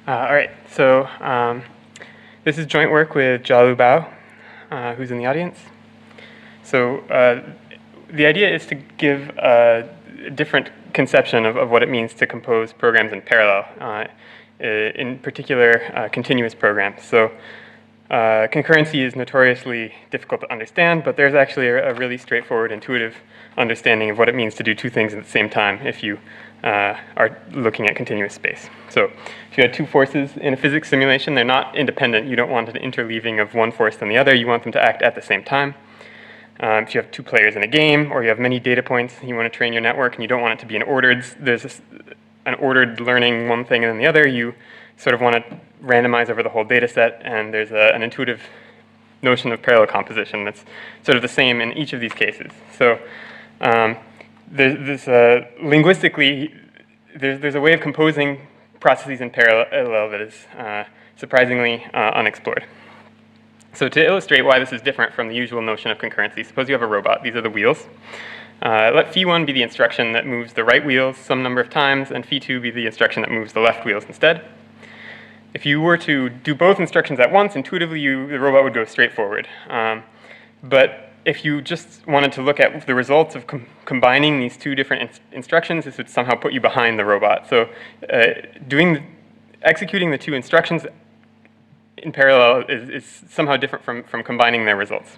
All right, so this is joint work with Jialu Bao, who's in the audience. So the idea is to give a different conception of what it means to compose programs in parallel, in particular continuous programs. So concurrency is notoriously difficult to understand, but there's actually a really straightforward, intuitive understanding of what it means to do two things at the same time if you are looking at continuous space. So if you had two forces in a physics simulation, they're not independent. You don't want an interleaving of one force than the other. You want them to act at the same time. If you have two players in a game, or you have many data points, you want to train your network, and you don't want it to be an ordered learning one thing and then the other. You sort of want to randomize over the whole data set, and there's an intuitive notion of parallel composition that's sort of the same in each of these cases. So linguistically, there's a way of composing processes in parallel that is surprisingly unexplored. So to illustrate why this is different from the usual notion of concurrency, suppose you have a robot. These are the wheels. Let phi1 be the instruction that moves the right wheels some number of times, and phi2 be the instruction that moves the left wheels instead. If you were to do both instructions at once, intuitively the robot would go straight forward. But if you just wanted to look at the results of combining these two different instructions, this would somehow put you behind the robot. So executing the two instructions in parallel is somehow different from combining their results.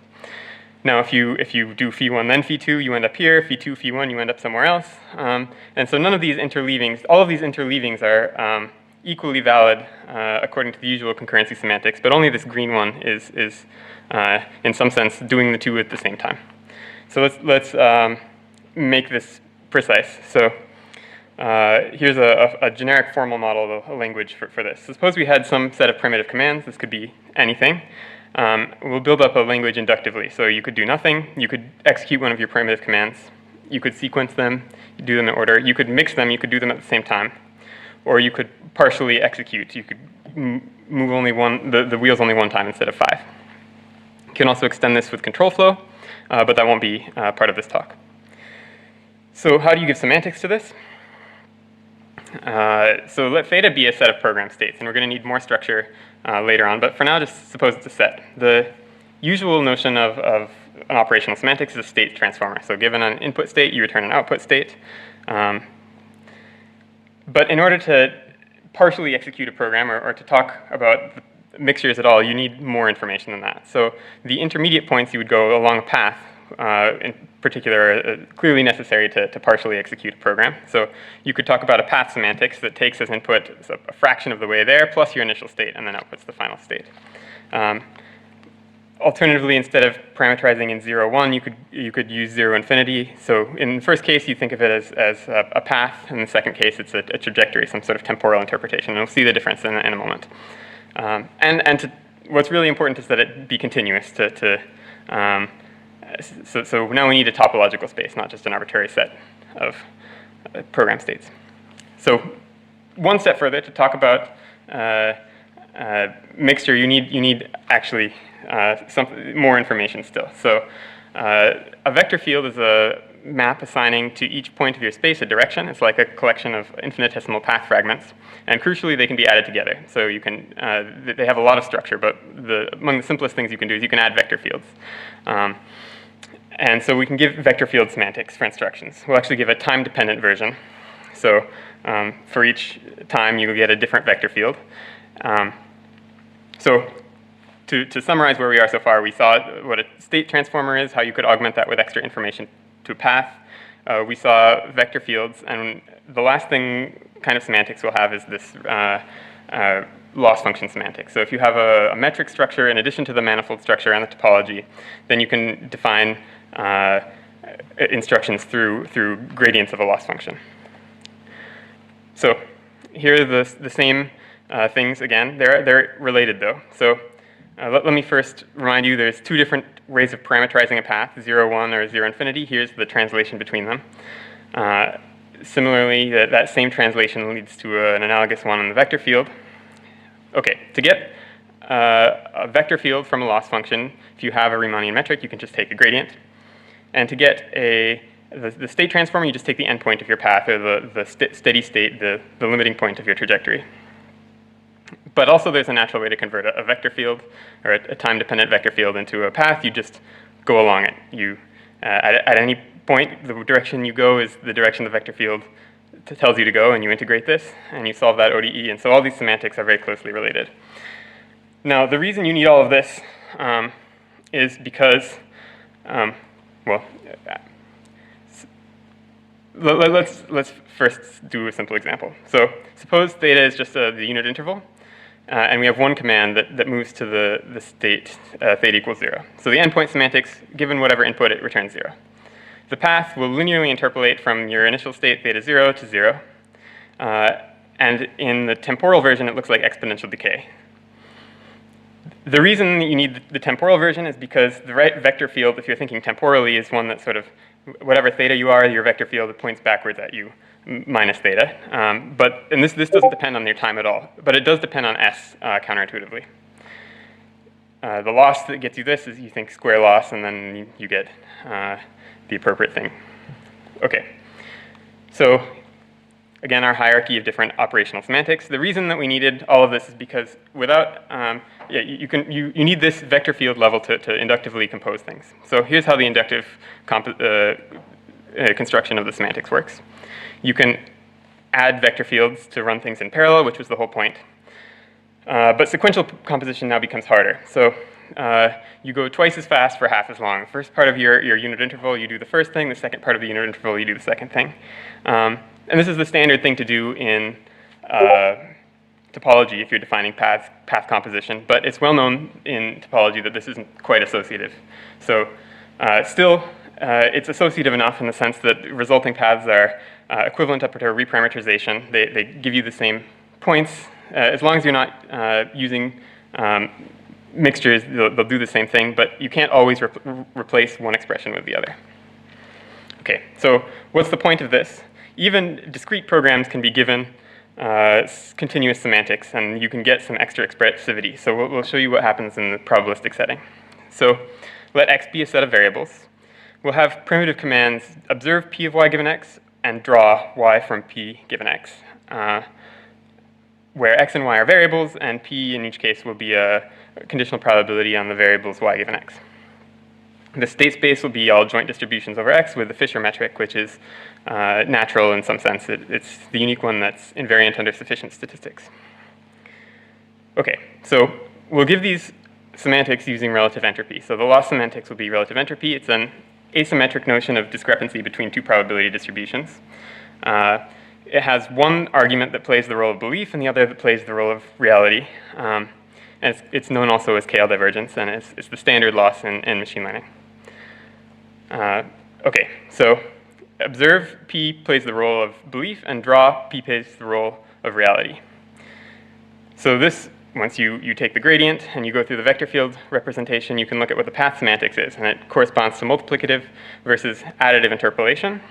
Now, if you do phi1 then phi2, you end up here. Phi2, phi1, you end up somewhere else. And so none of these interleavings, all of these interleavings are equally valid according to the usual concurrency semantics, but only this green one is in some sense doing the two at the same time. So let's make this precise. So here's a generic formal model of a language for this. So suppose we had some set of primitive commands. This could be anything. We'll build up a language inductively. So you could do nothing. You could execute one of your primitive commands. You could sequence them, do them in order. You could mix them. You could do them at the same time. Or you could partially execute. You could move only the wheels only one time instead of 5. You can also extend this with control flow, but that won't be part of this talk. So how do you give semantics to this? So let theta be a set of program states, and we're going to need more structure later on, but for now just suppose it's a set. The usual notion of an operational semantics is a state transformer. So given an input state, you return an output state. But in order to partially execute a program or to talk about mixtures at all, you need more information than that. So the intermediate points you would go along a path, in particular, are clearly necessary to partially execute a program. So you could talk about a path semantics that takes as input a fraction of the way there plus your initial state and then outputs the final state. Alternatively, instead of parameterizing in 0, 1, you could use 0, infinity. So in the first case, you think of it as a path. In the second case, it's a trajectory, some sort of temporal interpretation. And we'll see the difference in a moment. What's really important is that it be continuous. So now we need a topological space, not just an arbitrary set of program states. So one step further, to talk about mixture, you need actually some more information still. So a vector field is a map assigning to each point of your space a direction. It's like a collection of infinitesimal path fragments, and crucially they can be added together. So you can they have a lot of structure, but among the simplest things you can do is you can add vector fields. And so we can give vector field semantics for instructions. We'll actually give a time-dependent version. So for each time you get a different vector field. So to summarize where we are so far, we saw what a state transformer is, how you could augment that with extra information to a path. We saw vector fields, and the last thing kind of semantics we'll have is this loss function semantics. So if you have a metric structure in addition to the manifold structure and the topology, then you can define instructions through gradients of a loss function. So here are the same things again. They're related though. So let me first remind you there's two different ways of parameterizing a path, 0, 1 or 0, infinity. Here's the translation between them. Similarly, that same translation leads to an analogous one in the vector field. Okay, to get a vector field from a loss function, if you have a Riemannian metric, you can just take a gradient. And to get the state transformer, you just take the endpoint of your path, or the steady state, the limiting point of your trajectory. But also there's a natural way to convert a vector field, or a time-dependent vector field, into a path. You just go along it. You, at any point, the direction you go is the direction the vector field tells you to go, and you integrate this, and you solve that ODE. And so all these semantics are very closely related. Now, the reason you need all of this is because, let's first do a simple example. So suppose theta is just the unit interval, and we have one command that moves to the state theta equals 0. So the endpoint semantics, given whatever input, it returns 0. The path will linearly interpolate from your initial state theta 0 to 0. And in the temporal version, it looks like exponential decay. The reason you need the temporal version is because the right vector field, if you're thinking temporally, is one that sort of, whatever theta you are, your vector field points backwards at you, minus theta. And this doesn't depend on your time at all, but it does depend on S counterintuitively. The loss that gets you this is you think square loss, and then you get the appropriate thing. Okay, so again, our hierarchy of different operational semantics. The reason that we needed all of this is because without, you need this vector field level to inductively compose things. So here's how the inductive construction of the semantics works. You can add vector fields to run things in parallel, which was the whole point. But sequential composition now becomes harder. So you go twice as fast for half as long. The first part of your unit interval, you do the first thing. The second part of the unit interval, you do the second thing. And this is the standard thing to do in topology if you're defining path composition. But it's well known in topology that this isn't quite associative. So still, it's associative enough in the sense that resulting paths are equivalent up to a reparameterization. They give you the same points. As long as you're not using mixtures, they'll do the same thing, but you can't always replace one expression with the other. Okay, so what's the point of this? Even discrete programs can be given continuous semantics, and you can get some extra expressivity. So we'll show you what happens in the probabilistic setting. So let x be a set of variables. We'll have primitive commands observe p of y given x and draw y from p given x, where x and y are variables, and p in each case will be a conditional probability on the variables y given x. The state space will be all joint distributions over x with the Fisher metric, which is natural in some sense. It's the unique one that's invariant under sufficient statistics. Okay, so we'll give these semantics using relative entropy. So the loss semantics will be relative entropy. It's an asymmetric notion of discrepancy between two probability distributions. It has one argument that plays the role of belief and the other that plays the role of reality. And it's known also as KL divergence, and it's the standard loss in machine learning. Okay, so observe P plays the role of belief, and draw P plays the role of reality. So this, once you take the gradient and you go through the vector field representation, you can look at what the path semantics is, and it corresponds to multiplicative versus additive interpolation.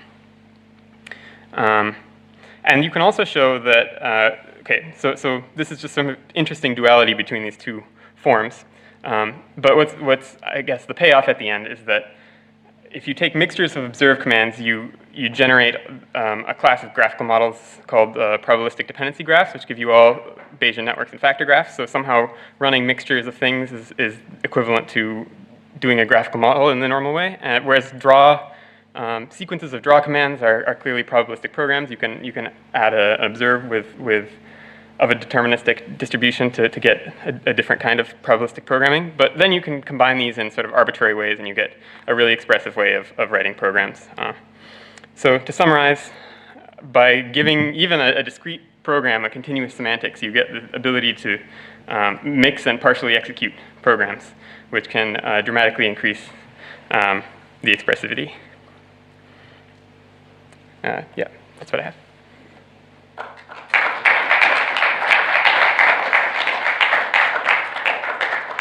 And you can also show that, okay, so this is just some interesting duality between these two forms. But what's, I guess, the payoff at the end is that if you take mixtures of observed commands, you generate a class of graphical models called probabilistic dependency graphs, which give you all Bayesian networks and factor graphs. So somehow running mixtures of things is equivalent to doing a graphical model in the normal way. Whereas draw, sequences of draw commands are clearly probabilistic programs. You can add an observe of a deterministic distribution to get a different kind of probabilistic programming. But then you can combine these in sort of arbitrary ways, and you get a really expressive way of writing programs. So to summarize, by giving even a discrete program a continuous semantics, you get the ability to mix and partially execute programs, which can dramatically increase the expressivity. Yeah, that's what I have.